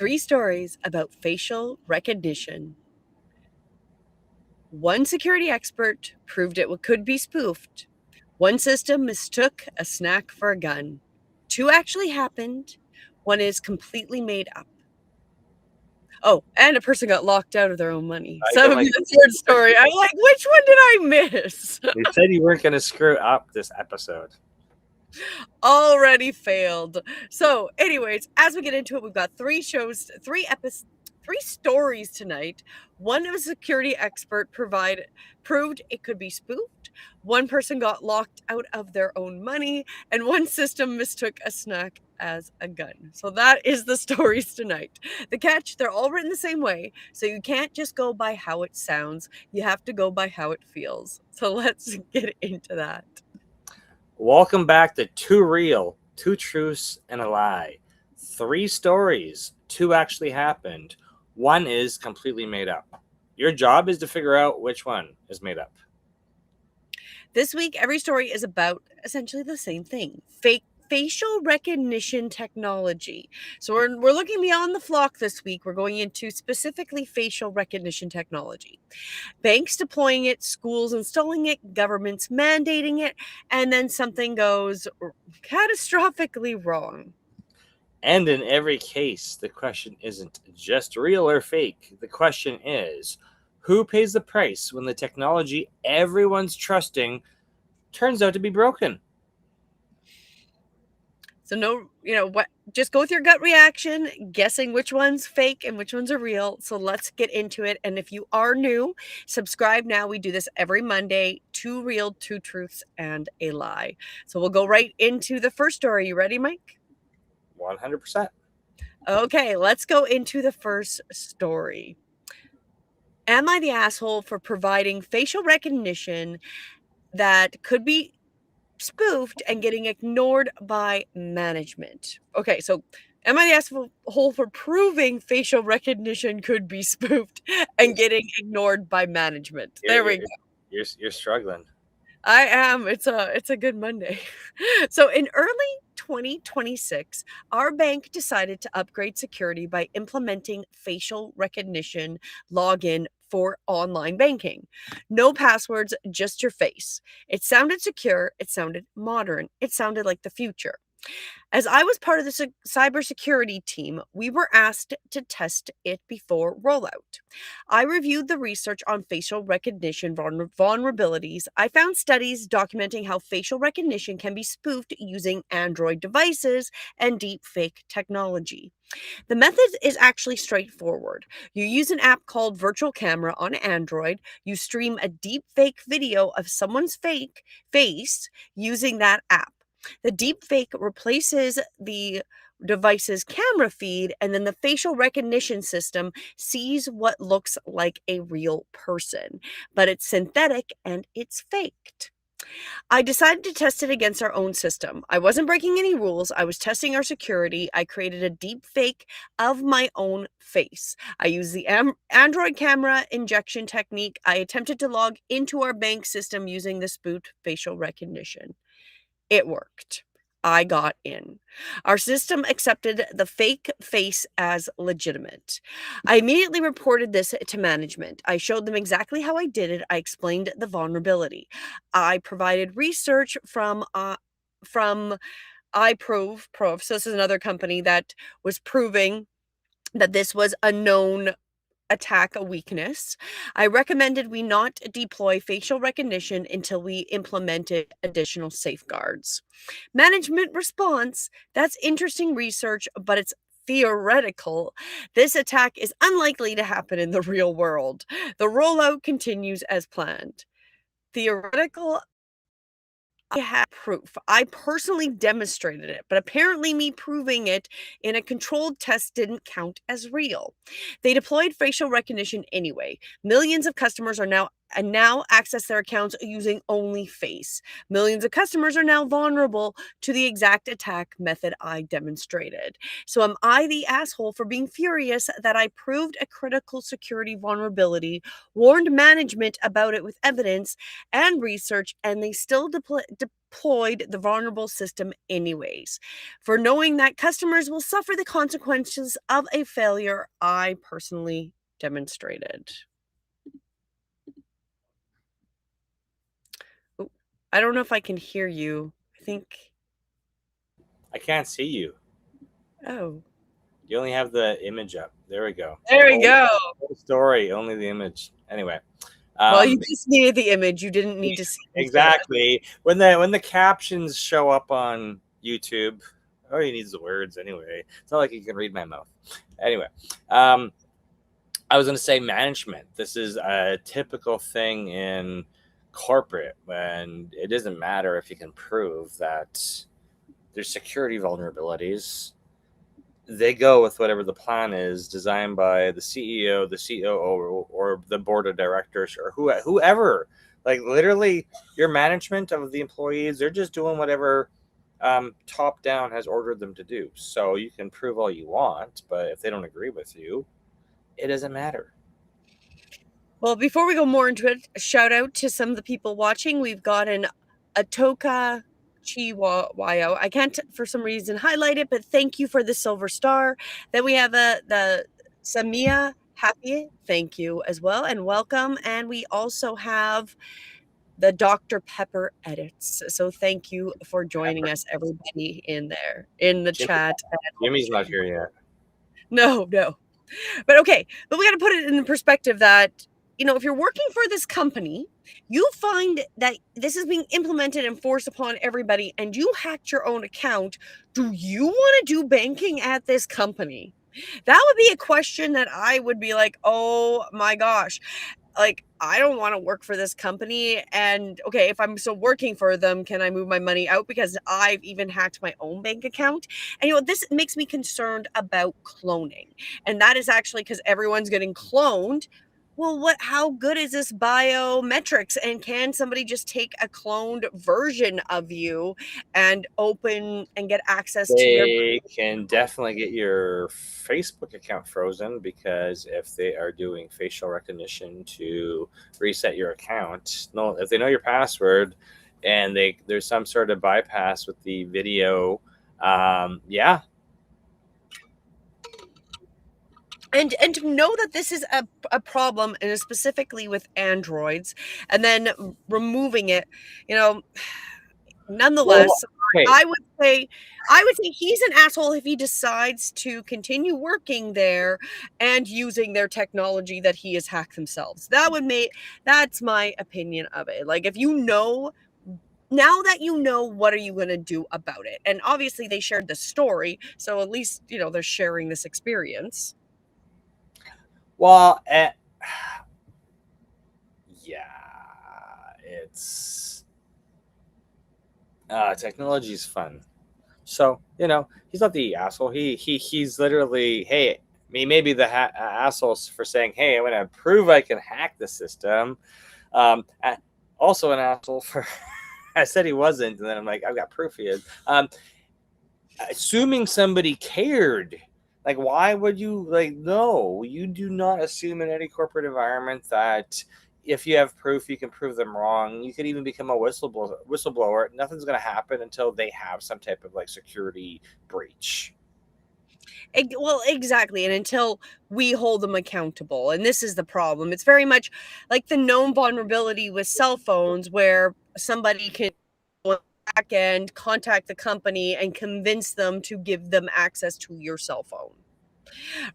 3 stories about facial recognition. One security expert proved it could be spoofed. One system mistook a snack for a gun. 2 actually happened. One is completely made up. Oh, and a person got locked out of their own money. I So can, like, the third story, I'm like, which one did I miss? you said you weren't going to screw up this episode. Already failed. So, anyways, as we get into it, we've got 3 stories tonight. One of a security expert proved it could be spoofed. One person got locked out of their own money, and one system mistook a snack as a gun. So that is the stories tonight. The catch, they're all written the same way, so you can't just go by how it sounds. You have to go by how it feels. So let's get into that. Welcome back to Two Real, Two Truths, and a Lie. 3 stories, 2 actually happened. 1 is completely made up. Your job is to figure out which one is made up. This week, every story is about essentially the same thing. Facial recognition technology. So we're looking beyond the flock this week. We're going into specifically facial recognition technology. Banks deploying it, schools installing it, governments mandating it, and then something goes catastrophically wrong. And in every case, the question isn't just real or fake. The question is, who pays the price when the technology everyone's trusting turns out to be broken? So just go with your gut reaction, guessing which one's fake and which ones are real. So let's get into it. And if you are new, subscribe now. We do this every Monday. 2 real, 2 truths, and a lie. So we'll go right into the first story. You ready, Mike? 100%. Okay, let's go into the first story. Am I the asshole for providing facial recognition that could be spoofed and getting ignored by management? Okay, so am I the asshole for proving facial recognition could be spoofed and getting ignored by management? There we go. You're struggling. I am. It's a good Monday. So in early 2026, our bank decided to upgrade security by implementing facial recognition login for online banking. No passwords, just your face. It sounded secure, it sounded modern, it sounded like the future. As I was part of the cybersecurity team, we were asked to test it before rollout. I reviewed the research on facial recognition vulnerabilities. I found studies documenting how facial recognition can be spoofed using Android devices and deepfake technology. The method is actually straightforward. You use an app called Virtual Camera on Android. You stream a deepfake video of someone's fake face using that app. The deepfake replaces the device's camera feed, and then the facial recognition system sees what looks like a real person, but it's synthetic and it's faked. I decided to test it against our own system. I wasn't breaking any rules. I was testing our security. I created a deep fake of my own face. I used the Android camera injection technique. I attempted to log into our bank system using the spoofed facial recognition. It worked. I got in. Our system accepted the fake face as legitimate. I immediately reported this to management. I showed them exactly how I did it. I explained the vulnerability. I provided research from iProve. So this is another company that was proving that this was a known attack, a weakness. I recommended we not deploy facial recognition until we implemented additional safeguards. Management response: that's interesting research, but it's theoretical. This attack is unlikely to happen in the real world. The rollout continues as planned. Theoretical. I have proof. I personally demonstrated it, but apparently me proving it in a controlled test didn't count as real. They deployed facial recognition anyway. Millions of customers are now and now access their accounts using only face. Millions of customers are now vulnerable to the exact attack method I demonstrated. So, am I the asshole for being furious that I proved a critical security vulnerability, warned management about it with evidence and research, and they still deployed the vulnerable system anyways? For knowing that customers will suffer the consequences of a failure I personally demonstrated. Ooh, I don't know if I can hear you. I think. I can't see you. Oh, You only have the image up. There we go. there we Whole, go. whole story, only the image. Anyway, Well, you um, just needed the image. You didn't need to see me say it. exactly. When the captions show up on YouTube, all he needs the words anyway. It's not like you can read my mouth. Anyway, um, I was going to say management. This is a typical thing in corporate when it doesn't matter if you can prove that there's security vulnerabilities. They go with whatever the plan is designed by the CEO, the COO, or the board of directors, or whoever. Like literally, your management of the employees, they're just doing whatever top down has ordered them to do. So you can prove all you want, but if they don't agree with you, it doesn't matter. Well, before we go more into it, a shout out to some of the people watching. We've got an Atoka Chiwayo. I can't for some reason highlight it, but thank you for the silver star. Then we have the Samia Happy. Thank you as well and welcome. And we also have the Dr. Pepper edits. So thank you for joining us, everybody in there in the Jimmy, chat. Jimmy's not here yet. No, no. But okay, but we got to put it in the perspective that, if you're working for this company, you find that this is being implemented and forced upon everybody, and you hacked your own account. Do you want to do banking at this company? That would be a question that I would be like, oh my gosh. Like, I don't want to work for this company. And okay, if I'm still working for them, can I move my money out? Because I've even hacked my own bank account. And this makes me concerned about cloning. And that is actually because everyone's getting cloned. Well, how good is this biometrics? And can somebody just take a cloned version of you and open and get access to your. They can definitely get your Facebook account frozen because if they are doing facial recognition to reset your account, no, if they know your password and there's some sort of bypass with the video, yeah. And to know that this is a problem, and specifically with androids, and then removing it, you know, Well, nonetheless, okay, I would say I would say he's an asshole if he decides to continue working there and using their technology that he has hacked themselves. That's my opinion of it. Like, if now that what are you going to do about it? And obviously they shared the story, so at least, they're sharing this experience. well, yeah, it's technology is fun. So he's not the asshole. He's literally, hey, me maybe the assholes for saying, hey, I'm gonna prove I can hack the system. Also an asshole for I said he wasn't, and then I'm like, I've got proof he is. Assuming somebody cared. Like, why would you no, you do not assume in any corporate environment that if you have proof, you can prove them wrong. You could even become a whistleblower. Nothing's going to happen until they have some type of security breach. Well, exactly. And until we hold them accountable. And this is the problem. It's very much like the known vulnerability with cell phones where somebody can go back and contact the company and convince them to give them access to your cell phone.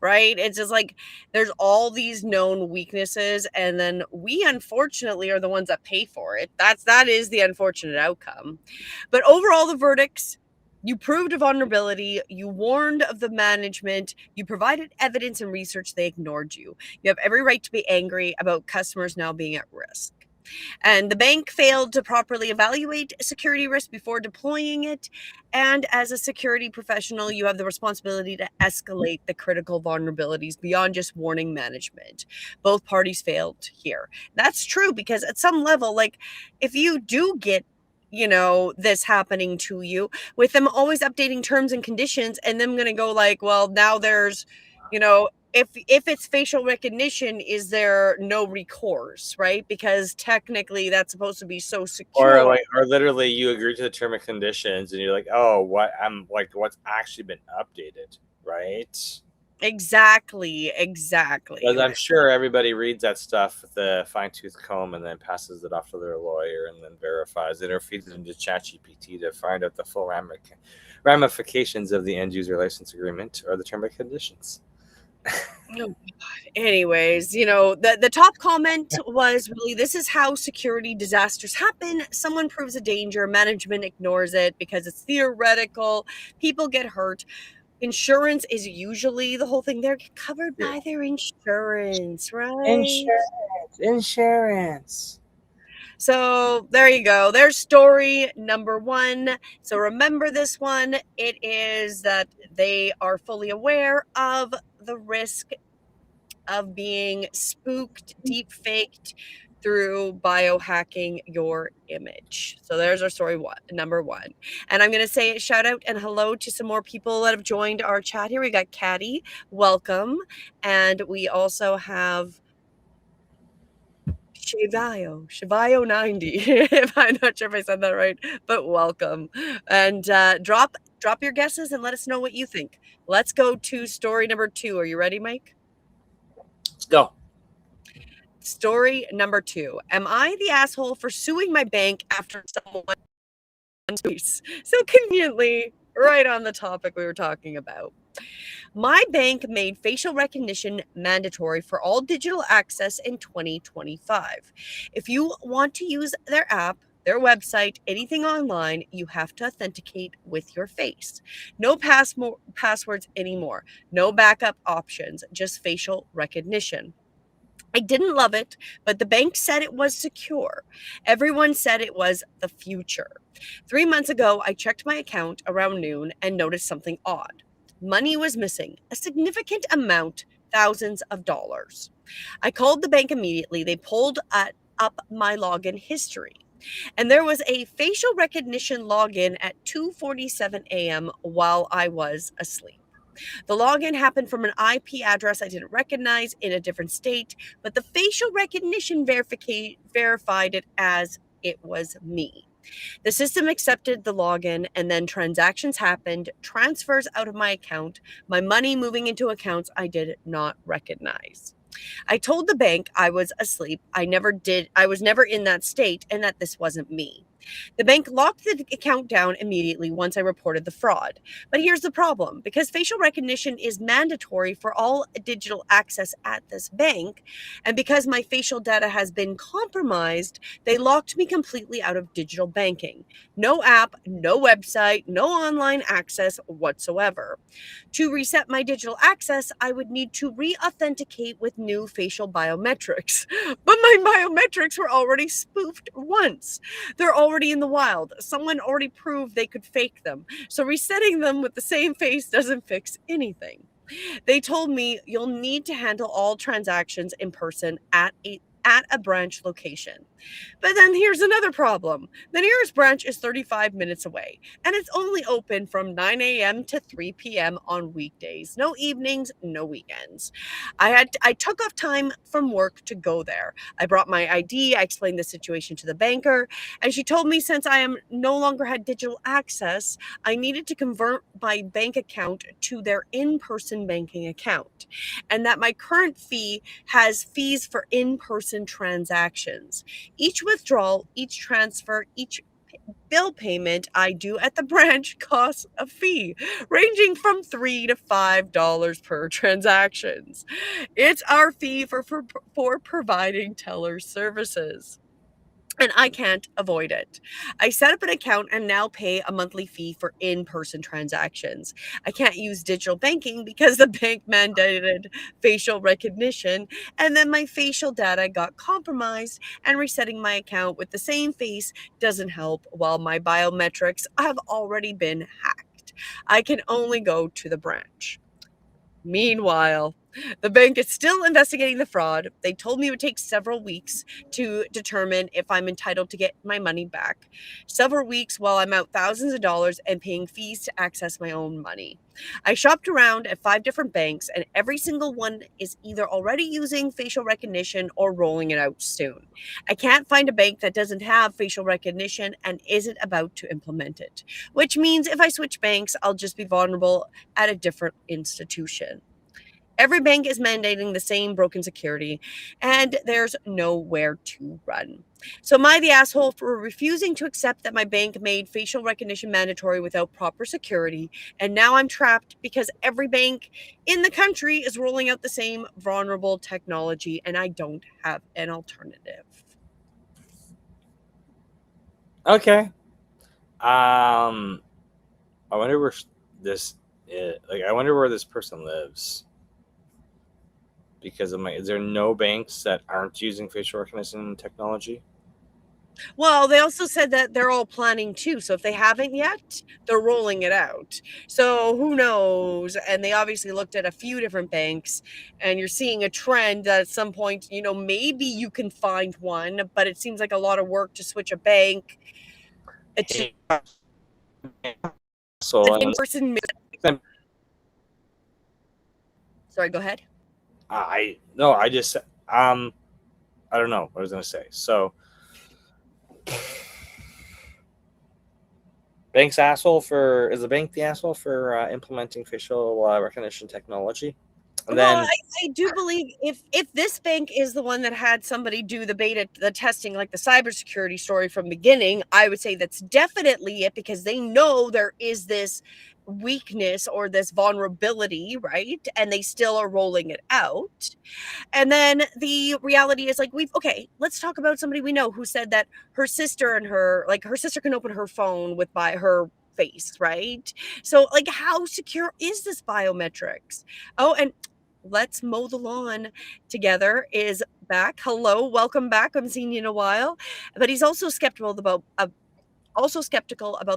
Right? It's just like there's all these known weaknesses, and then we unfortunately are the ones that pay for it. That is the unfortunate outcome. But overall, the verdicts. You proved a vulnerability. You warned of the management. You provided evidence and research. They ignored you. You have every right to be angry about customers now being at risk. And the bank failed to properly evaluate security risk before deploying it. And as a security professional, you have the responsibility to escalate the critical vulnerabilities beyond just warning management. Both parties failed here. That's true because at some level, like if you do get this happening to you, with them always updating terms and conditions and them going to go like, well, now there's, if it's facial recognition, is there no recourse, right? Because technically that's supposed to be so secure. Or literally you agree to the term and conditions and you're like, oh, what I'm like, what's actually been updated, right? Exactly. Because I'm sure everybody reads that stuff with a fine tooth comb and then passes it off to their lawyer and then verifies it or feeds it into ChatGPT to find out the full ramifications of the end user license agreement or the term and conditions. Oh, anyways, the top comment was really, this is how security disasters happen. Someone proves a danger, management ignores it because it's theoretical, people get hurt. Insurance is usually the whole thing. They're covered Yeah. by their insurance, right? Insurance. So there you go. There's story number one. So remember this one. It is that they are fully aware of the risk of being spooked, deep faked through biohacking your image. So there's our story number one. And I'm going to say shout out and hello to some more people that have joined our chat here. We got Caddy, welcome. And we also have Shivayo 90. If I'm not sure if I said that right, but welcome. And drop your guesses and let us know what you think. Let's go to story number two. Are you ready, Mike? Let's go. Story number two. Am I the asshole for suing my bank after someone so conveniently right on the topic we were talking about? My bank made facial recognition mandatory for all digital access in 2025. If you want to use their app, their website, anything online, you have to authenticate with your face. No passwords anymore. No backup options, just facial recognition. I didn't love it, but the bank said it was secure. Everyone said it was the future. 3 months ago, I checked my account around noon and noticed something odd. Money was missing, a significant amount, thousands of dollars. I called the bank immediately. They pulled up my login history. And there was a facial recognition login at 2:47 a.m. while I was asleep. The login happened from an IP address I didn't recognize in a different state, but the facial recognition verified it as it was me. The system accepted the login, and then transactions happened, transfers out of my account, my money moving into accounts I did not recognize. I told the bank I was asleep. I was never in that state, and that this wasn't me. The bank locked the account down immediately once I reported the fraud. But here's the problem: because facial recognition is mandatory for all digital access at this bank, and because my facial data has been compromised, they locked me completely out of digital banking. No app, no website, no online access whatsoever. To reset my digital access, I would need to re authenticate with new facial biometrics. But my biometrics were already spoofed once. They're already in the wild. Someone already proved they could fake them. So resetting them with the same face doesn't fix anything. They told me you'll need to handle all transactions in person at a branch location. But then here's another problem. The nearest branch is 35 minutes away, and it's only open from 9 a.m. to 3 p.m. on weekdays. No evenings, no weekends. I took off time from work to go there. I brought my ID, I explained the situation to the banker, and she told me since I am no longer had digital access, I needed to convert my bank account to their in-person banking account, and that my current fee has fees for in-person transactions. Each withdrawal, each transfer, each bill payment I do at the branch costs a fee ranging from $3 to $5 per transactions. It's our fee for providing teller services. and I can't avoid it. I set up an account and now pay a monthly fee for in person transactions. I can't use digital banking because the bank mandated facial recognition, and then my facial data got compromised, and resetting my account with the same face doesn't help while my biometrics have already been hacked. I can only go to the branch. Meanwhile, the bank is still investigating the fraud. They told me it would take several weeks to determine if I'm entitled to get my money back. Several weeks while I'm out thousands of dollars and paying fees to access my own money. I shopped around at 5 different banks, and every single one is either already using facial recognition or rolling it out soon. I can't find a bank that doesn't have facial recognition and isn't about to implement it, which means if I switch banks, I'll just be vulnerable at a different institution. Every bank is mandating the same broken security, and there's nowhere to run. So, am I the asshole for refusing to accept that my bank made facial recognition mandatory without proper security? And now I'm trapped because every bank in the country is rolling out the same vulnerable technology, and I don't have an alternative. Okay. I wonder where this I wonder where this person lives. Because is there no banks that aren't using facial recognition technology? Well, they also said that they're all planning too. So if they haven't yet, they're rolling it out. So who knows? And they obviously looked at a few different banks, and you're seeing a trend that at some point, maybe you can find one, but it seems like a lot of work to switch a bank. It's So an in-person. Sorry, go ahead. I no, I just I don't know what I was gonna say. So is the bank the asshole for implementing facial recognition technology? And Well, then I do believe if this bank is the one that had somebody do the testing, like the cybersecurity story from beginning, I would say that's definitely it, because they know there is this weakness or this vulnerability, right? And they still are rolling it out. And then the reality is, like, let's talk about somebody we know who said that her sister can open her phone with by her face, right? So, like, how secure is this biometrics? Oh, and let's mow the lawn together is back. Hello, welcome back. I haven't seen you in a while. But he's also skeptical about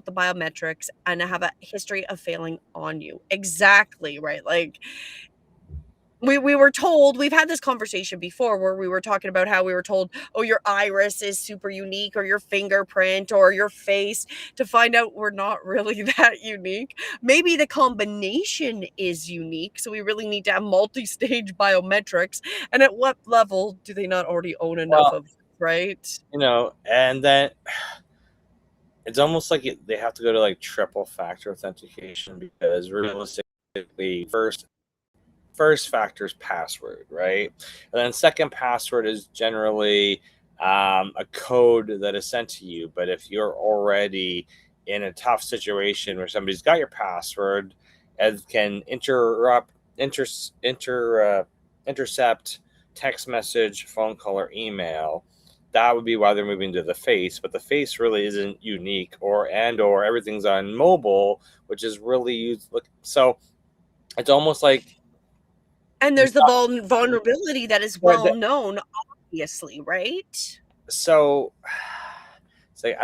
the biometrics and have a history of failing on you. Exactly, right? Like, we were told, we've had this conversation before where we were talking about how we were told, oh, your iris is super unique, or your fingerprint, or your face, to find out we're not really that unique. Maybe the combination is unique, so we really need to have multi-stage biometrics. And at what level do they not already own enough well, of, right? and then it's almost like they have to go to like triple factor authentication, because realistically, first factor is password, right? And then second password is generally a code that is sent to you. But if you're already in a tough situation where somebody's got your password and can intercept text message, phone call, or email, that would be why they're moving to the face. But the face really isn't unique, or everything's on mobile, which is really used. So it's almost like And there's the vulnerability that is well known, obviously, right? so it's like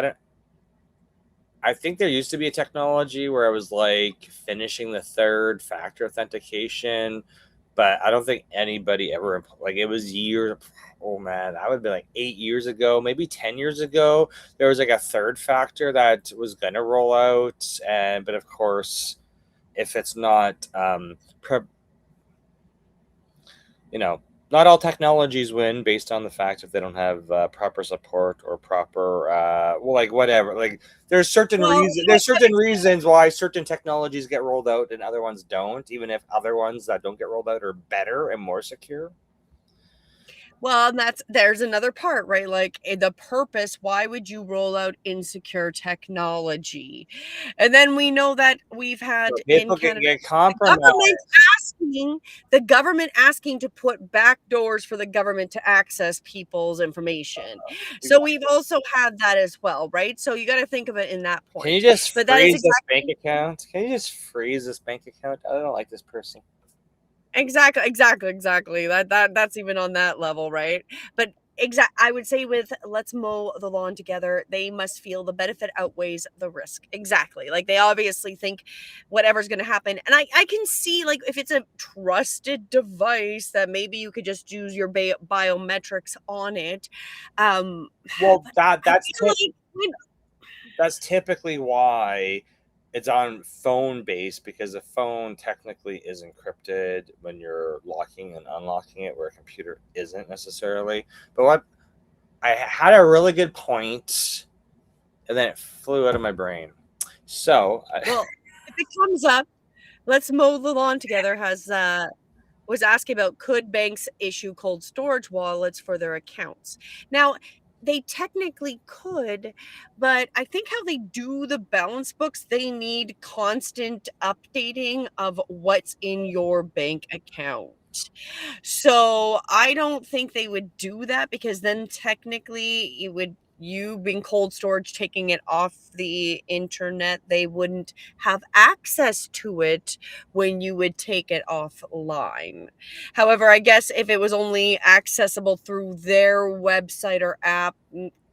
I think there used to be a technology where I was like finishing the third factor authentication, but I don't think anybody ever, like, it was years. Oh man, that would be like 8 years ago, maybe 10 years ago. There was like a third factor that was going to roll out. But of course, if it's not, not all technologies win based on the fact if they don't have proper support or proper, like, whatever. Like, there's certain Well, reasons why certain technologies get rolled out and other ones don't, even if other ones that don't get rolled out are better and more secure. Well, there's another part, right? Like, the purpose, why would you roll out insecure technology? And then we know that we've had So in people can Canada, get the government compromised. being the government asking to put back doors for the government to access people's information. So we've also had that as well, right? So you got to think of it in that Can you point. just But that is freeze this bank exactly account? Can you just freeze this bank account? I don't like this person. exactly. That's even on that level, right? But I would say with let's mow the lawn together, they must feel the benefit outweighs the risk. Exactly. Like they obviously think whatever's going to happen. And I can see like if it's a trusted device that maybe you could just use your biometrics on it. Well, But that I that's feel tip, like that's typically why it's on phone based, because the phone technically is encrypted when you're locking and unlocking it, where a computer isn't necessarily. But what I had a really good point, and then it flew out of my brain. So, well, if it comes up, let's mow the lawn together was asking about could banks issue cold storage wallets for their accounts. Now, they technically could, but I think how they do the balance books, they need constant updating of what's in your bank account. So I don't think they would do that because then technically you being cold storage taking it off the internet, they wouldn't have access to it when you would take it offline. However, I guess if it was only accessible through their website or app,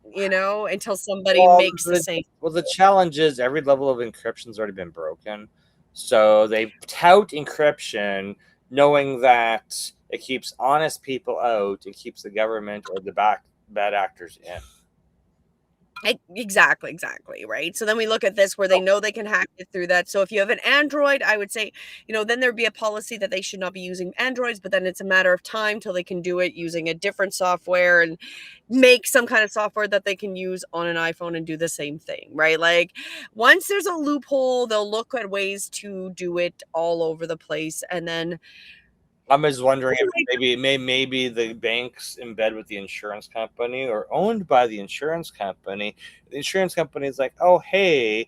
until somebody well, makes the same. the challenge is every level of encryption's already been broken. So they tout encryption, knowing that it keeps honest people out and keeps the government or the bad actors in. Exactly, right? So then we look at this where they know they can hack it through that. So if you have an Android, I would say, then there'd be a policy that they should not be using Androids, but then it's a matter of time till they can do it using a different software and make some kind of software that they can use on an iPhone and do the same thing, right? Like once there's a loophole, they'll look at ways to do it all over the place. And then I'm just wondering if maybe the banks in bed with the insurance company or owned by the insurance company. The insurance company is like, oh hey,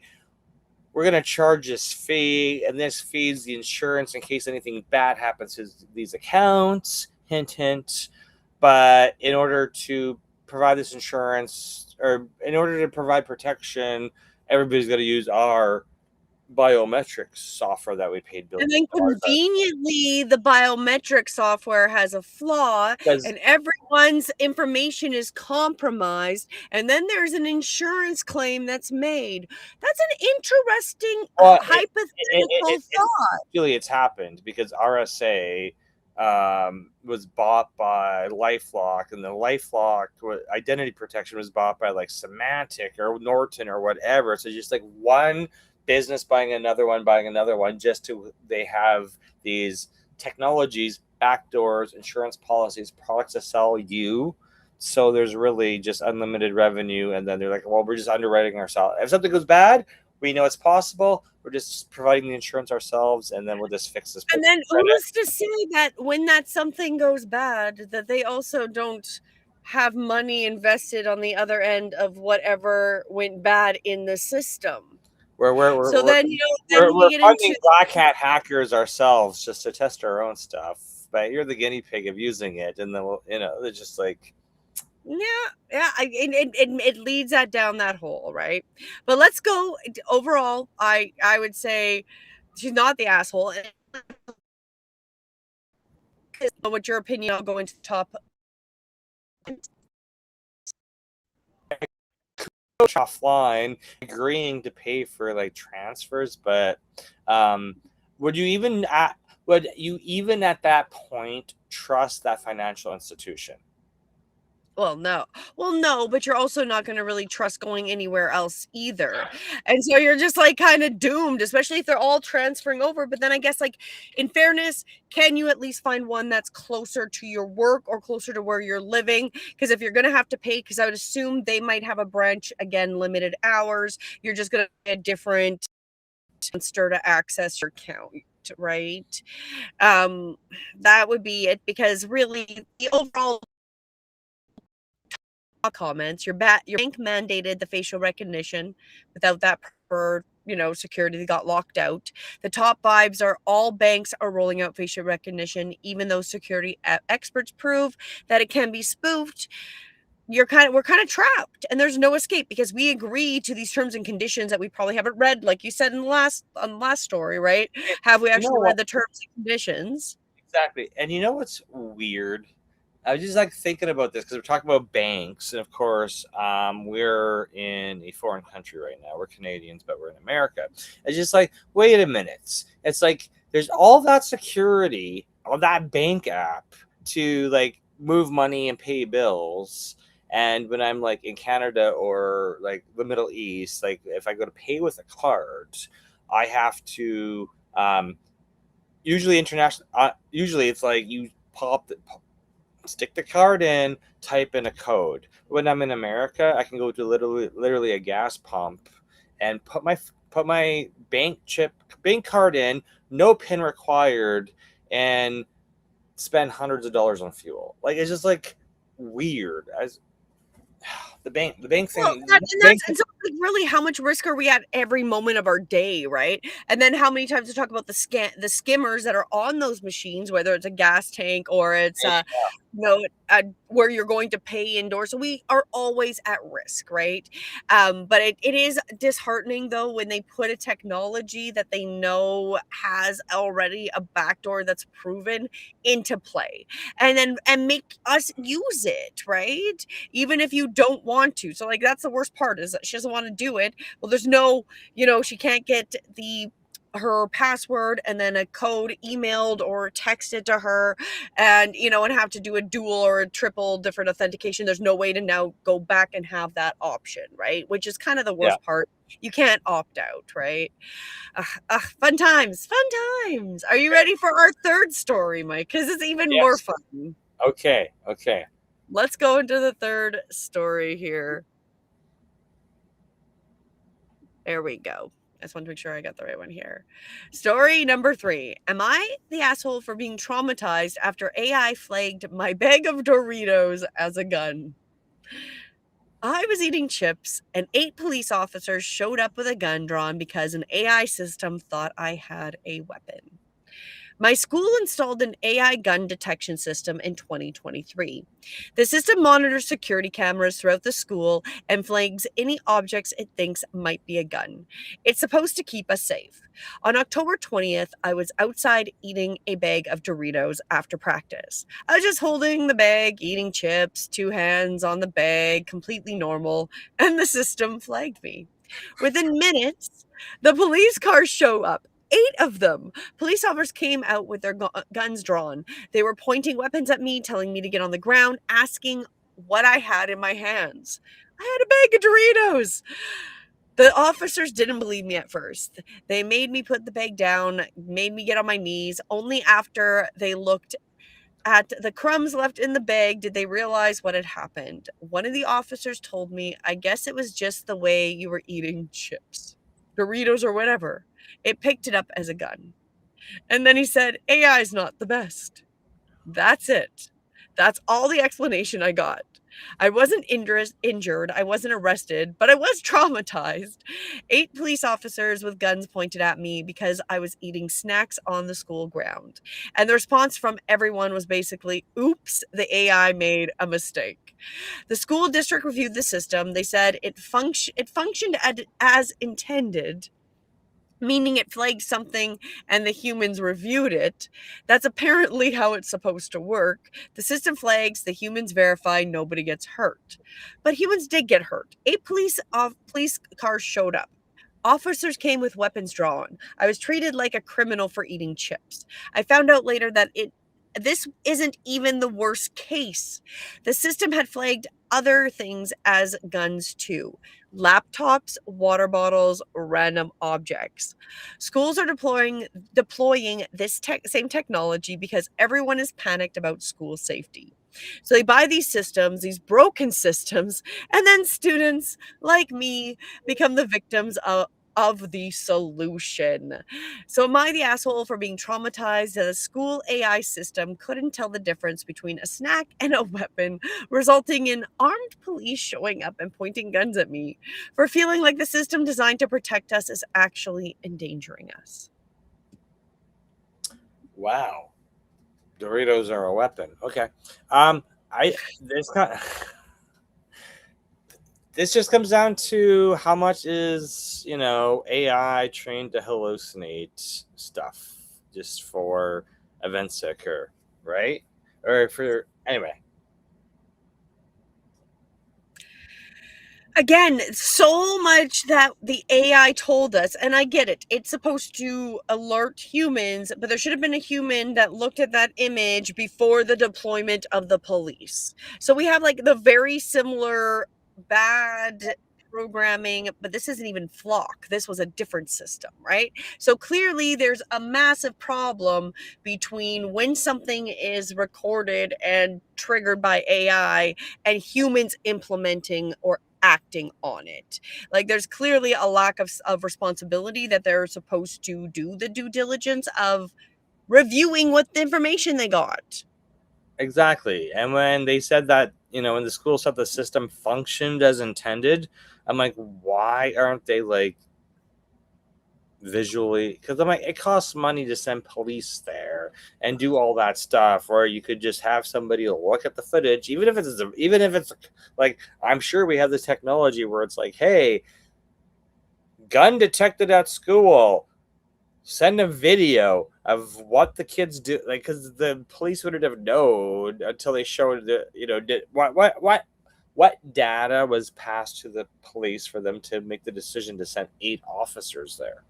we're gonna charge this fee, and this fees the insurance in case anything bad happens to these accounts. Hint, hint. But in order to provide this insurance, or in order to provide protection, everybody's got to use our biometrics software that we paid And billions then of dollars on. conveniently, the biometric software has a flaw Because and everyone's information is compromised. And then there's an insurance claim that's made. That's an interesting well, hypothetical thought. Really, it's happened because RSA was bought by LifeLock, and the LifeLock identity protection was bought by like Symantec or Norton or whatever. So just like one business buying another one, just to they have these technologies, backdoors, insurance policies, products to sell you. So there's really just unlimited revenue, and then they're like, well, we're just underwriting ourselves. If something goes bad, we know it's possible. We're just providing the insurance ourselves, and then we'll just fix this. And then who's to say that when that something goes bad, that they also don't have money invested on the other end of whatever went bad in the system? So then, then we We're get funding into black hat hackers ourselves just to test our own stuff. But you're the guinea pig of using it, and then it's just like it leads that down that hole, right? But let's go overall. I would say she's not the asshole. What's your opinion? I'll go into the top. offline, agreeing to pay for like transfers, but um, would you even at that point trust that financial institution? Well, no. Well, no, but you're also not gonna really trust going anywhere else either. And so you're just, like, kinda doomed, especially if they're all transferring over, but then I guess, like, in fairness, can you at least find one that's closer to your work or closer to where you're living? Because if you're gonna have to pay, because I would assume they might have a branch, again, limited hours, you're just gonna get a different monster to access your account, right? Um, that would be it because really the overall comments. Your bank mandated the facial recognition without that preferred security. They got locked out. The top vibes are all banks are rolling out facial recognition, even though security experts prove that it can be spoofed. We're kind of trapped, and there's no escape because we agree to these terms and conditions that we probably haven't read, like you said in the last story, right? Have we You know actually what? read the terms and conditions? Exactly. And you know what's weird? I was just like thinking about this because we're talking about banks, and of course, we're in a foreign country right now. We're Canadians, but we're in America. It's just like, wait a minute. It's like there's all that security on that bank app to like move money and pay bills. And when I'm like in Canada or like the Middle East, like if I go to pay with a card, I have to usually international. Usually it's like you stick the card in, type in a code. When I'm in America, I can go to literally a gas pump and put my bank card in, no pin required, and spend hundreds of dollars on fuel. Like it's just like weird. As the bank Well, thing, that and bank. that's and so, like, really, how much risk are we at every moment of our day, right? And then how many times we talk about the skimmers that are on those machines, whether it's a gas tank or it's, where you're going to pay indoors. So we are always at risk, right? But it is disheartening, though, when they put a technology that they know has already a backdoor that's proven into play, and make us use it, right? Even if you don't want to. So, like, that's the worst part, is that she doesn't want to do it. Well, there's no, she can't get her password and then a code emailed or texted to her, and have to do a dual or a triple different authentication. There's no way to now go back and have that option, right? Which is kind of the Yeah. worst part. You can't opt out, right? Fun times, fun times. Are you Okay. ready for our third story, Mike? Because it's even more Yes. fun. Okay. Okay. Let's go into the third story here. There we go. I just want to make sure I got the right one here. Story number 3. Am I the asshole for being traumatized after AI flagged my bag of Doritos as a gun? I was eating chips, and 8 police officers showed up with a gun drawn because an AI system thought I had a weapon. My school installed an AI gun detection system in 2023. The system monitors security cameras throughout the school and flags any objects it thinks might be a gun. It's supposed to keep us safe. On October 20th, I was outside eating a bag of Doritos after practice. I was just holding the bag, eating chips, 2 hands on the bag, completely normal, and the system flagged me. Within minutes, the police cars show up. 8 of them. Police officers came out with their guns drawn. They were pointing weapons at me, telling me to get on the ground, asking what I had in my hands. I had a bag of Doritos. The officers didn't believe me at first. They made me put the bag down, made me get on my knees. Only after they looked at the crumbs left in the bag did they realize what had happened. One of the officers told me, I guess it was just the way you were eating chips, Doritos, or whatever. It picked it up as a gun. And then he said, AI is not the best. That's it. That's all the explanation I got. I wasn't injured, I wasn't arrested, but I was traumatized. 8 police officers with guns pointed at me because I was eating snacks on the school ground. And the response from everyone was basically, oops, the AI made a mistake. The school district reviewed the system. They said it functioned as intended, meaning it flagged something and the humans reviewed it. That's apparently how it's supposed to work. The system flags, the humans verify, nobody gets hurt. But humans did get hurt. 8 police cars showed up. Officers came with weapons drawn. I was treated like a criminal for eating chips. I found out later that this isn't even the worst case. The system had flagged other things as guns too: laptops, water bottles, random objects. Schools are deploying this same technology because everyone is panicked about school safety. So they buy these systems, these broken systems, and then students like me become the victims of the solution. So, am I the asshole for being traumatized that a school AI system couldn't tell the difference between a snack and a weapon, resulting in armed police showing up and pointing guns at me? For feeling like the system designed to protect us is actually endangering us? Wow. Doritos are a weapon. Okay. I this kind this just comes down to how much is, AI trained to hallucinate stuff just for events to occur, right? Or for anyway. Again, so much that the AI told us, and I get it. It's supposed to alert humans, but there should have been a human that looked at that image before the deployment of the police. So we have like the very similar bad programming, but this isn't even Flock. This was a different system, right? So clearly there's a massive problem between when something is recorded and triggered by AI and humans implementing or acting on it. Like there's clearly a lack of responsibility that they're supposed to do the due diligence of reviewing what the information they got. Exactly. And when they said that, when the school said the system functioned as intended, I'm like, why aren't they like visually? Because I'm like, it costs money to send police there and do all that stuff, or you could just have somebody look at the footage, even if it's like, I'm sure we have this technology where it's like, hey, gun detected at school, send a video of what the kids do, like, because the police wouldn't have known until they showed the, did what data was passed to the police for them to make the decision to send 8 officers there.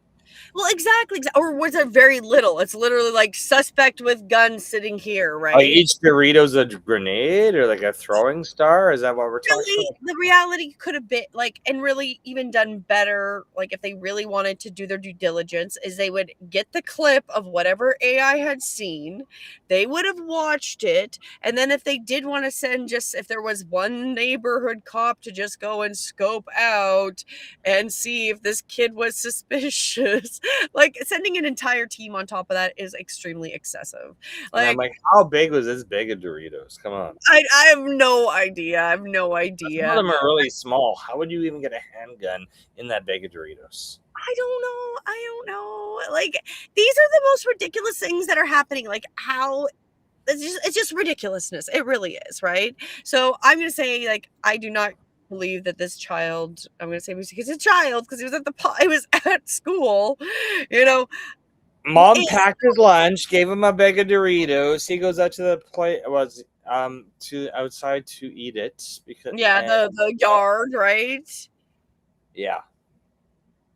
Well, exactly. Or was it very little? It's literally like suspect with gun sitting here, Like right? each Doritos a grenade or like a throwing star? Is that what we're talking Really, about? the reality could have been like, and really even done better, like if they really wanted to do their due diligence, is they would get the clip of whatever AI had seen, they would have watched it, and then if they did want to send, just if there was one neighborhood cop to just go and scope out and see if this kid was suspicious, like sending an entire team on top of that is extremely excessive. And I'm Like, like, how big was this bag of Doritos? Come on. I have no idea. I have no Some of idea. them are really small. How would you even get a handgun in that bag of Doritos? I don't know. I don't know. Like, these are the most ridiculous things that are happening. Like, how it's just ridiculousness. It really is, right? So I'm gonna say, like, I do not believe that this child. I'm gonna say because a child because he was at he was at school. You know, Mom it, packed his lunch, gave him a bag of Doritos. He goes out to the play was to outside to eat it because yeah, and the yard, right? yeah,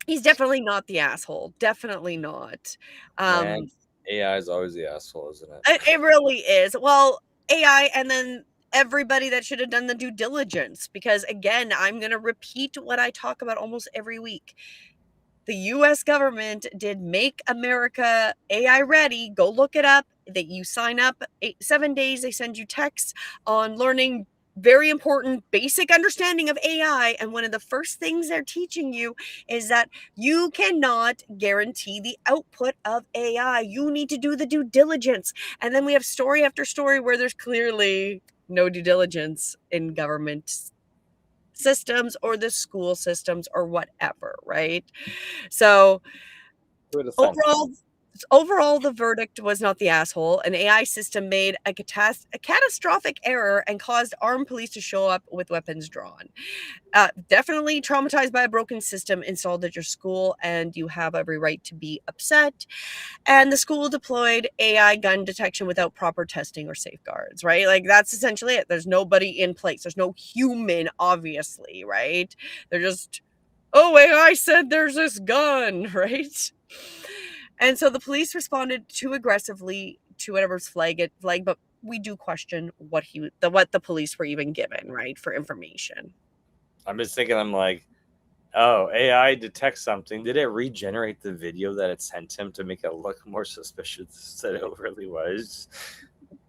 He's definitely not the asshole. Definitely not. man, Um, AI is always the asshole, isn't it? it really is. Well, AI and then everybody that should have done the due diligence because again, I'm going to repeat what I talk about almost every week. The US government did Make America AI Ready. Go look it up. That you sign up 7 days. They send you texts on learning very important basic understanding of AI. And one of the first things they're teaching you is that you cannot guarantee the output of AI. You need to do the due diligence. And then we have story after story where there's clearly no due diligence in government systems or the school systems or whatever, right? So Who would have thunk? overall, overall, the verdict was not the asshole. An AI system made a catastrophic error and caused armed police to show up with weapons drawn. Definitely traumatized by a broken system installed at your school, and you have every right to be upset. And the school deployed AI gun detection without proper testing or safeguards, right? Like that's essentially it. There's nobody in place. There's no human, obviously, right? They're just, oh, AI said there's this gun, right? And so the police responded too aggressively to whatever's flag, but we do question what the police were even given, right, for information. I'm just thinking. I'm like, oh, AI detects something. Did it regenerate the video that it sent him to make it look more suspicious than it really was?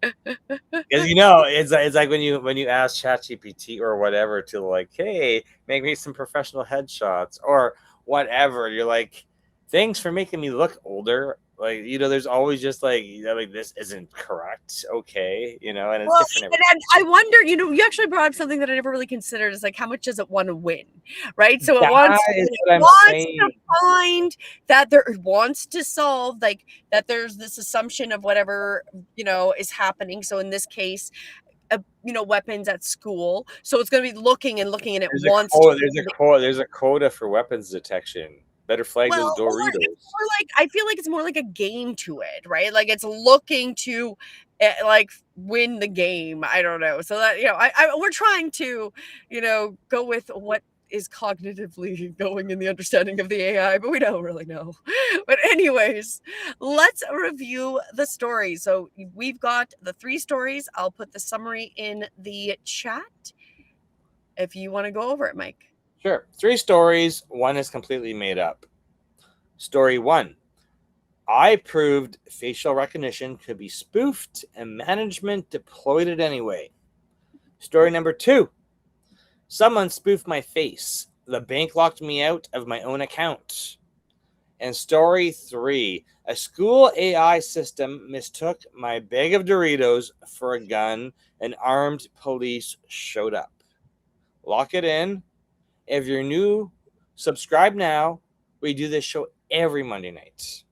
Because it's like when you ask ChatGPT or whatever to like, hey, make me some professional headshots, or whatever. You're like, thanks for making me look older. Like, there's always just like, like this isn't correct. Okay, and it's Well, different every. and I wonder, you actually brought up something that I never really considered is like how much does it want to win, right? So it That wants is it what I'm wants to saying. find that there it wants to solve like that there's this assumption of whatever, is happening. So in this case, weapons at school. So it's going to be looking and looking and it There's a wants to quota. There's a quota for weapons detection. Better flag well, those or it's Doritos. more like I feel like it's more like a game to it, right? Like it's looking to like win the game. I don't know. So that we're trying to, go with what is cognitively going in the understanding of the AI, but we don't really know. But anyways, let's review the story. So we've got the 3 stories. I'll put the summary in the chat if you want to go over it, Mike. Sure. 3 stories. One is completely made up. Story 1. I proved facial recognition could be spoofed and management deployed it anyway. Story number 2. Someone spoofed my face. The bank locked me out of my own account. And story 3. A school AI system mistook my bag of Doritos for a gun and armed police showed up. Lock it in. If you're new, subscribe now. We do this show every Monday night.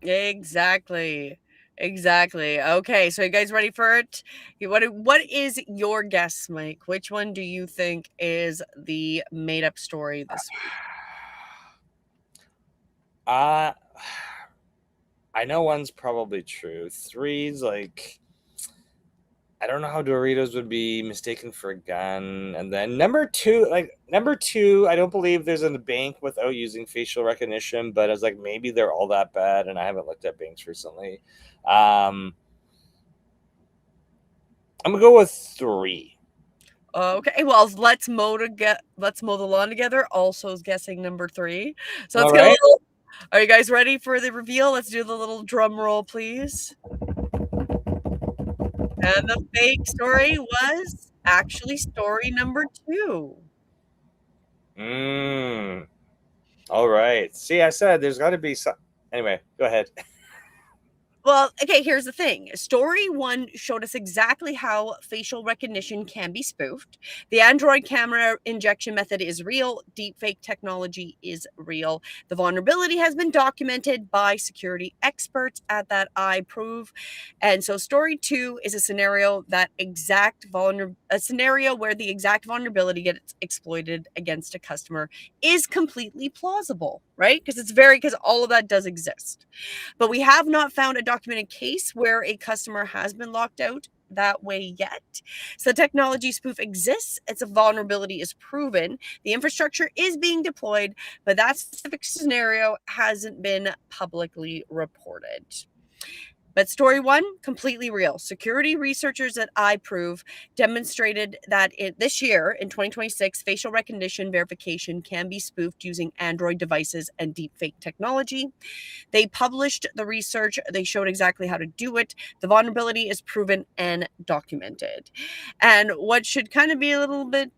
Exactly. Exactly. Okay, so you guys ready for it? What is your guess, Mike? Which one do you think is the made up story this week? Uh I know one's probably true. Three's like I don't know how Doritos would be mistaken for a gun. And then number two, I don't believe there's a bank without using facial recognition, but I was like, maybe they're all that bad, and I haven't looked at banks recently. I'm gonna go with 3. Okay, well, let's mow the lawn together. Also is guessing number 3. So let's All get a right. little. Are you guys ready for the reveal? Let's do the little drum roll, please. And the fake story was actually story number 2. All right. See, I said there's got to be some. Anyway, go ahead. Well, okay, here's the thing. Story 1 showed us exactly how facial recognition can be spoofed. The Android camera injection method is real. Deepfake technology is real. The vulnerability has been documented by security experts at that I prove. And so story 2 is a scenario a scenario where the exact vulnerability gets exploited against a customer is completely plausible, right? Because all of that does exist. But we have not found a documented case where a customer has been locked out that way yet. So the technology spoof exists. Its a vulnerability is proven. The infrastructure is being deployed, but that specific scenario hasn't been publicly reported. But story 1, completely real. Security researchers at iProve demonstrated that this year, in 2026, facial recognition verification can be spoofed using Android devices and deepfake technology. They published the research. They showed exactly how to do it. The vulnerability is proven and documented. And what should kind of be a little bit,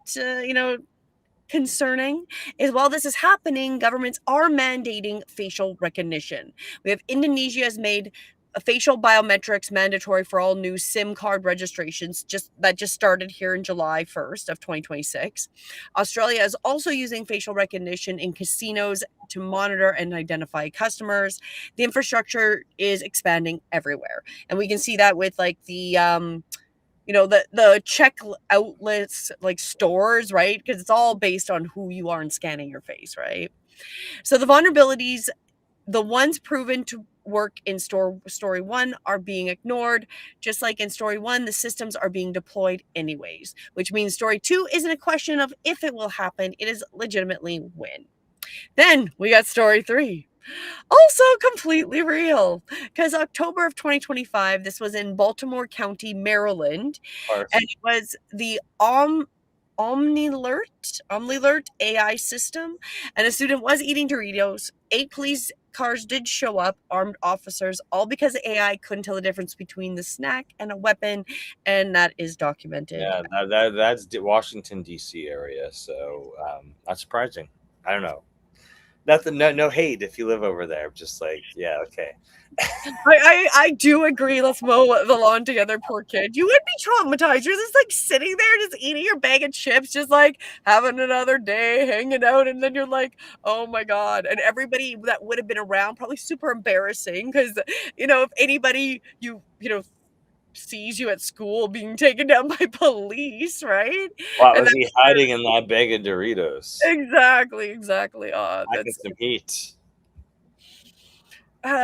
concerning is while this is happening, governments are mandating facial recognition. We have Indonesia has made facial biometrics mandatory for all new SIM card registrations just started here in July 1st of 2026. Australia is also using facial recognition in casinos to monitor and identify customers. The infrastructure is expanding everywhere. And we can see that with like the check outlets like stores, right? Because it's all based on who you are and scanning your face, right? So the vulnerabilities, the ones proven to work in story 1 are being ignored. Just like in story 1, the systems are being deployed anyways, which means story 2 isn't a question of if it will happen, it is legitimately when. Then we got story 3. Also completely real, because October of 2025, this was in Baltimore County, Maryland, Of course. and it was the Omnilert AI system, and a student was eating Doritos. 8 police cars did show up, armed officers, all because AI couldn't tell the difference between the snack and a weapon, and that is documented. Yeah, that's the Washington D.C. area, so not surprising. I don't know. Nothing, no hate if you live over there. Just like, yeah, okay. I do agree. Let's mow the lawn together, poor kid. You would be traumatized. You're just like sitting there, just eating your bag of chips, just like having another day, hanging out, and then you're like, oh my god! And everybody that would have been around probably super embarrassing because if anybody sees you at school being taken down by police, right? What And was that's he hiding in that bag of Doritos? exactly. Packing That's some heat.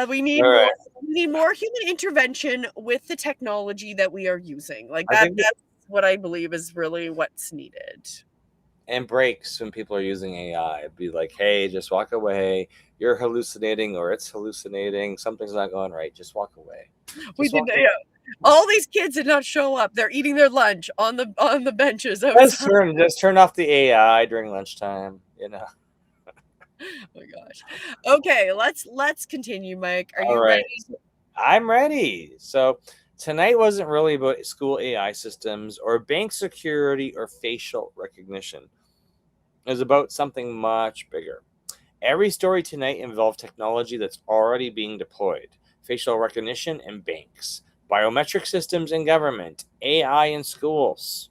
we All need right. more human intervention with the technology that we are using. Like I think that's what I believe is really what's needed. and breaks when people are using AI. Be like, hey, just walk away. You're hallucinating, or it's hallucinating. Something's not going right. Just walk away. We Just did walk away. all these kids did not show up. They're eating their lunch on the benches Just outside. turn off the AI during lunchtime. Oh my gosh. Okay, let's continue, Mike. Are All you right. ready? I'm ready. So tonight wasn't really about school AI systems or bank security or facial recognition. It was about something much bigger. Every story tonight involved technology that's already being deployed: facial recognition in banks, biometric systems in government, AI in schools.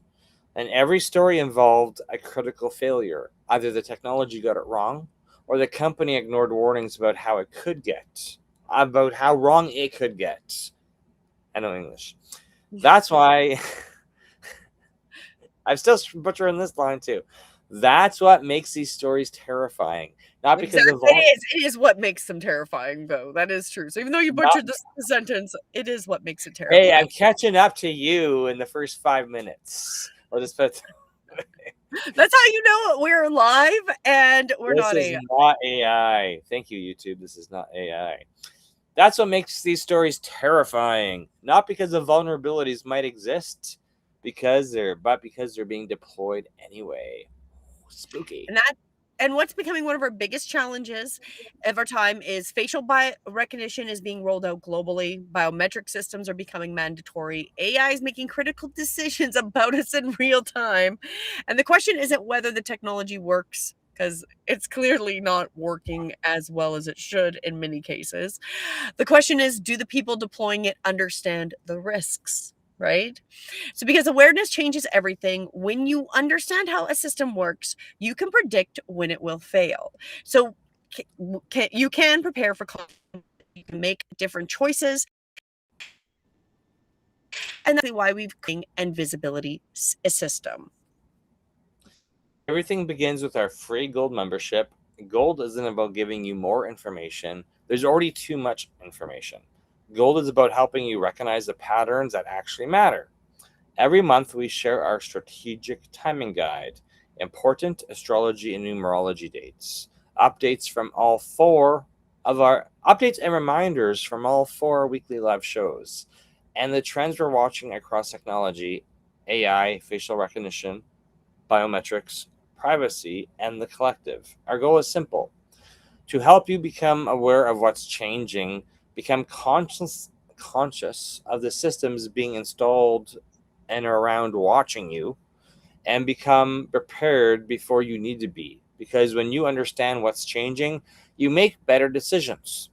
And every story involved a critical failure. Either the technology got it wrong, or the company ignored warnings about how wrong it could get. I know English. That's why I'm still butchering this line too. That's what makes these stories terrifying. Not because Exactly. of all, It is what makes them terrifying, though. That is true. So even though you not butchered the sentence, it is what makes it hey, terrifying. I'm catching up to you in the first 5 minutes. I'll just put That's how you know we're live and we're this not is a. not AI. Thank you, YouTube. This is not AI. That's what makes these stories terrifying. Not because the vulnerabilities might exist, because they're being deployed anyway. Spooky. And that and what's becoming one of our biggest challenges of our time is facial recognition is being rolled out globally. Biometric systems are becoming mandatory. AI is making critical decisions about us in real time. And the question isn't whether the technology works, because it's clearly not working as well as it should in many cases. The question is, do the people deploying it understand the risks? Right? So, because awareness changes everything, when you understand how a system works, you can predict when it will fail. So, you can prepare for conflict, you can make different choices, and that's why we've created and visibility system. Everything begins with our free gold membership. Gold isn't about giving you more information, there's already too much information. Gold is about helping you recognize the patterns that actually matter. Every month, we share our strategic timing guide, important astrology and numerology dates, updates and reminders from all four weekly live shows, and the trends we're watching across technology, AI, facial recognition, biometrics, privacy, and the collective. Our goal is simple: to help you become aware of what's changing, become conscious of the systems being installed and around watching you, and become prepared before you need to be. Because when you understand what's changing, you make better decisions.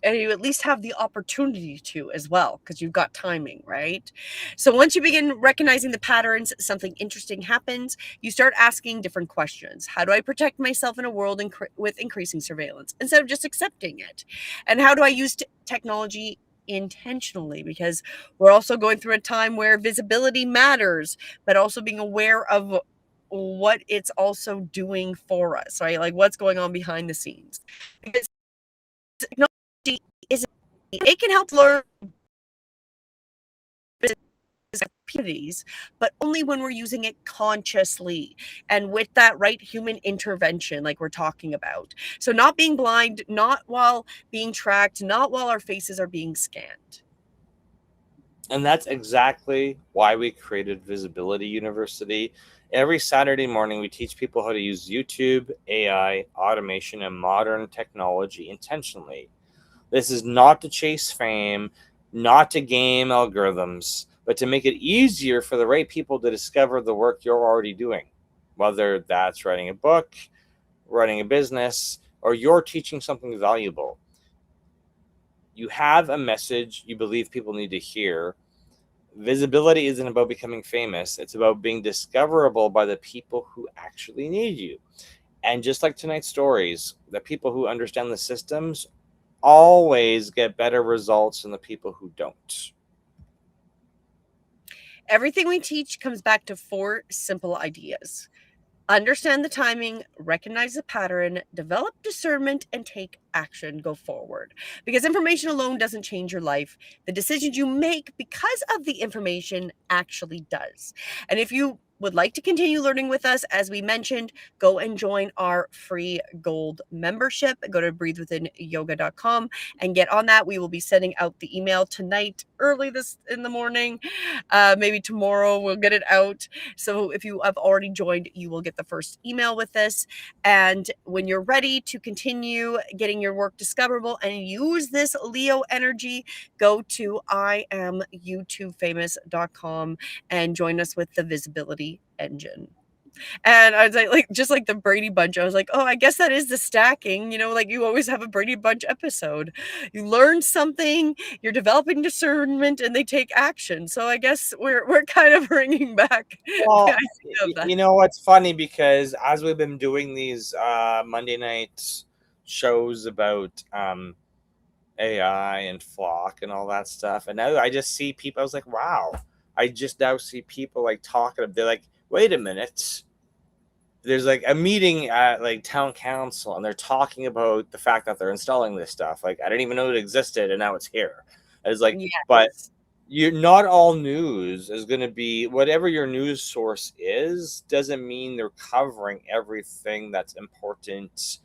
And you at least have the opportunity to as well, because you've got timing, right? So once you begin recognizing the patterns, something interesting happens. You start asking different questions. How do I protect myself in a world with increasing surveillance instead of just accepting it? And how do I use technology intentionally? Because we're also going through a time where visibility matters, but also being aware of what it's also doing for us, right? Like what's going on behind the scenes. Because technology is, it can help learn activities, but only when we're using it consciously and with that right human intervention, like we're talking about. So, not being blind, not while being tracked, not while our faces are being scanned. And that's exactly why we created Visibility University. Every Saturday morning, we teach people how to use YouTube, AI, automation, and modern technology intentionally. This is not to chase fame, not to game algorithms, but to make it easier for the right people to discover the work you're already doing. Whether that's writing a book, running a business, or you're teaching something valuable. You have a message you believe people need to hear. Visibility isn't about becoming famous, it's about being discoverable by the people who actually need you. And just like tonight's stories, the people who understand the systems always get better results than the people who don't. Everything we teach comes back to 4 simple ideas. Understand the timing, recognize the pattern, develop discernment, and take action. Go forward. Because information alone doesn't change your life. The decisions you make because of the information actually does. And if you would like to continue learning with us, as we mentioned, go and join our free gold membership. Go to breathewithinyoga.com and get on that. We will be sending out the email tonight, early this in the morning. Maybe tomorrow we'll get it out. So if you have already joined, you will get the first email with this. And when you're ready to continue getting your work discoverable and use this Leo energy, go to IamYouTubeFamous.com and join us with the visibility engine. And I was like, just like the Brady Bunch, I was like, oh, I guess that is the stacking. You know, like you always have a Brady Bunch episode. You learn something, you're developing discernment, and they take action. So I guess we're kind of bringing back the Well, idea of that. you know what's funny, because as we've been doing these Monday night shows about AI and flock and all that stuff, and now I just see people. I was like, wow, I just now see people like talking. They're like, wait a minute. There's like a meeting at like town council, and they're talking about the fact that they're installing this stuff. Like, I didn't even know it existed, and now it's here. It's like, but Yes. you not all news is going to be whatever your news source is. Doesn't mean they're covering everything that's important,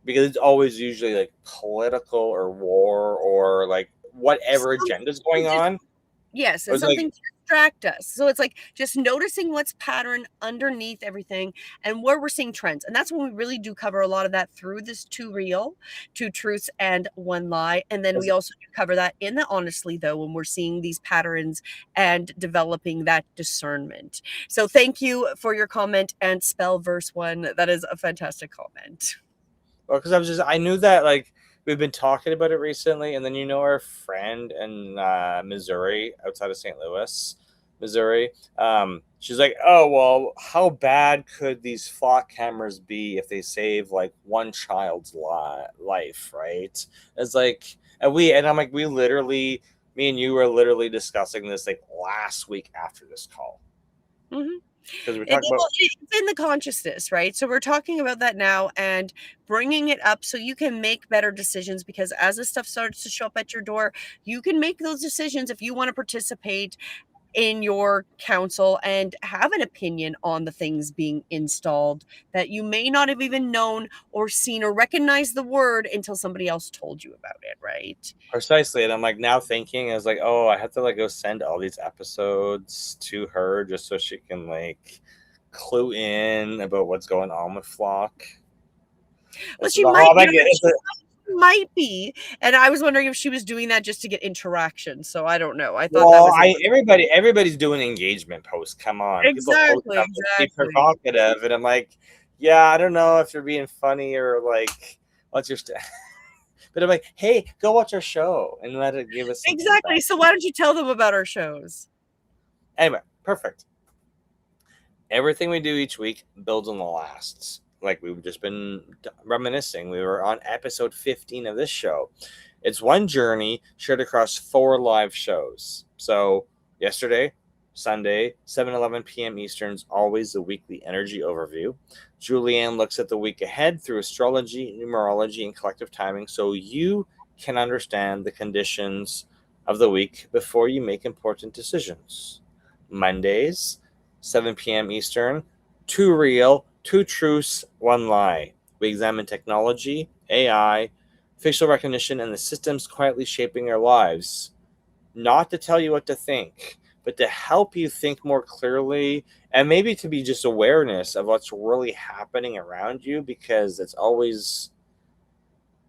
because it's always usually like political or war or like whatever agenda's going Just on. yes, Or and it's like, something to distract us. So it's like just noticing what's pattern underneath everything and where we're seeing trends. And that's when we really do cover a lot of that through this two real, two truths and one lie. And then we also do cover that in the honestly though, when we're seeing these patterns and developing that discernment. So thank you for your comment and spell verse one. That is a fantastic comment. well, because I knew that like we've been talking about it recently, and then our friend in Missouri, outside of St. Louis, Missouri. She's like, oh well, how bad could these flock cameras be if they save like one child's life, right? It's like, and I'm like, we literally, me and you were literally discussing this like last week after this call, Mhm. because we're talking about. Well, it's in the consciousness, right? So we're talking about that now and bringing it up so you can make better decisions, because as this stuff starts to show up at your door, you can make those decisions if you want to participate in your council and have an opinion on the things being installed that you may not have even known or seen or recognized the word until somebody else told you about it, right? Precisely, and I'm like now thinking, I was like, oh, I have to like go send all these episodes to her just so she can like clue in about what's going on with Flock. Well, This is she the might, whole like might be, and I was wondering if she was doing that just to get interaction. So I don't know. I thought that well, was I everybody's doing engagement posts. Come on, people post exactly, stuff just to be exactly. provocative, and I'm like, yeah, I don't know if you're being funny or like what's your but I'm like, hey, go watch our show and let it give us some Exactly. feedback. So why don't you tell them about our shows? Anyway, perfect. Everything we do each week builds on the last. Like we've just been reminiscing. We were on episode 15 of this show. It's one journey shared across 4 live shows. So yesterday, Sunday, 7:11 p.m. Eastern's always the weekly energy overview. Julianne looks at the week ahead through astrology, numerology, and collective timing, so you can understand the conditions of the week before you make important decisions. Mondays, 7 p.m. Eastern, two real, two truths, one lie. We examine technology, AI, facial recognition, and the systems quietly shaping our lives. Not to tell you what to think, but to help you think more clearly, and maybe to be just awareness of what's really happening around you, because it's always,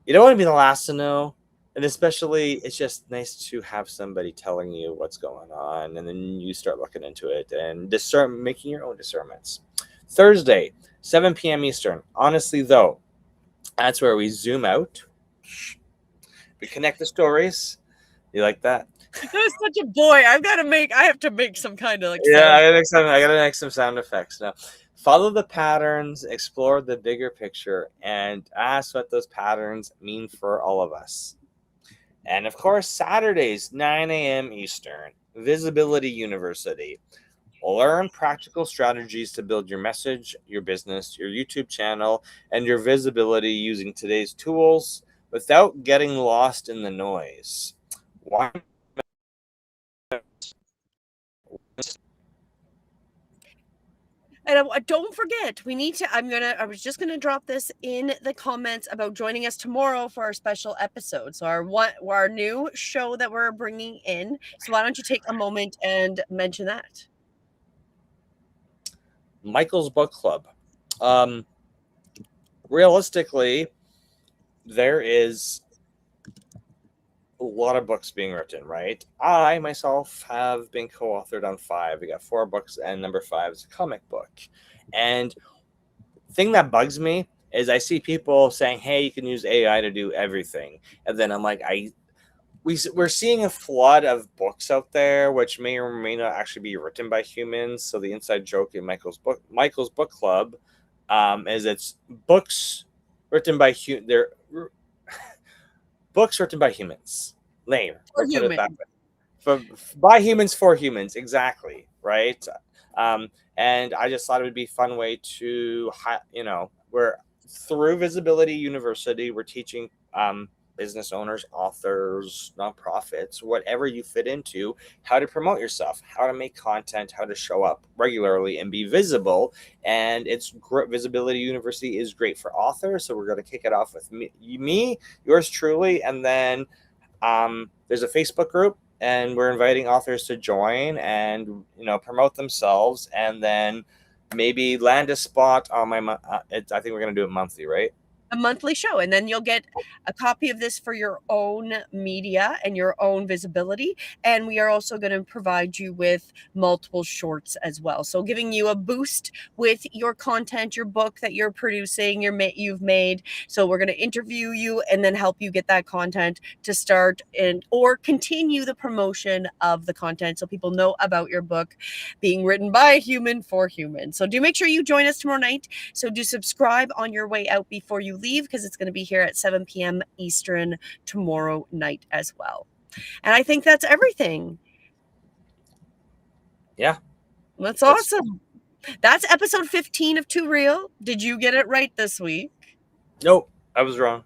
you don't want to be the last to know. And especially, it's just nice to have somebody telling you what's going on, and then you start looking into it and discern, making your own discernments. Thursday, 7 p.m. Eastern. Honestly, though, that's where we zoom out. We connect the stories. You like that? That was such a boy. I have to make some kind of like Yeah, sound. I gotta make some sound effects now. Follow the patterns, explore the bigger picture, and ask what those patterns mean for all of us. And of course, Saturdays, 9 a.m. Eastern, Visibility University. Learn practical strategies to build your message, your business, your YouTube channel, and your visibility using today's tools without getting lost in the noise. Why? And don't forget, we need to. I was just gonna drop this in the comments about joining us tomorrow for our special episode. So our new show that we're bringing in. So why don't you take a moment and mention that? Michael's Book Club. Um, Realistically, there is a lot of books being written, right? I myself have been co-authored on 5. We got 4 books, and number 5 is a comic book. And thing that bugs me is I see people saying, "Hey, you can use AI to do everything," and then I'm like, we're seeing a flood of books out there which may or may not actually be written by humans. So the inside joke in Michael's book club is it's books written by they're books written by humans. Lame. For Let's put it that human. way. For by humans for humans, exactly, right? And I just thought it would be a fun way to, we're through Visibility University, we're teaching business owners, authors, nonprofits, whatever you fit into, how to promote yourself, how to make content, how to show up regularly and be visible. And Visibility University is great for authors, so we're going to kick it off with me, yours truly, and then there's a Facebook group, and we're inviting authors to join and promote themselves, and then maybe land a spot on my. I think we're gonna do it monthly, right? A monthly show, and then you'll get a copy of this for your own media and your own visibility. And we are also going to provide you with multiple shorts as well, so giving you a boost with your content, your book that you're producing, you've made. So we're going to interview you and then help you get that content to start and or continue the promotion of the content, so people know about your book being written by a human for human. So do make sure you join us tomorrow night. So do subscribe on your way out before you leave, because it's going to be here at 7 p.m. Eastern tomorrow night as well. And I think that's everything. Yeah, That's awesome. That's episode 15 of Too Real. Did you get it right this week? nope, I was wrong.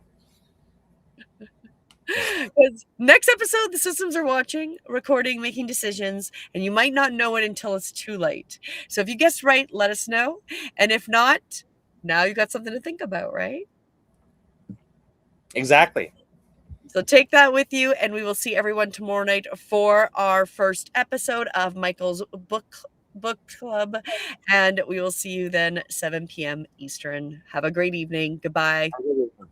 Because next episode, the systems are watching, recording, making decisions, and you might not know it until it's too late. So if you guessed right, let us know. And if not, now you got something to think about, right? Exactly. So take that with you, and we will see everyone tomorrow night for our first episode of Michael's book club, and we will see you then 7 p.m. Eastern. Have a great evening. Goodbye. Bye.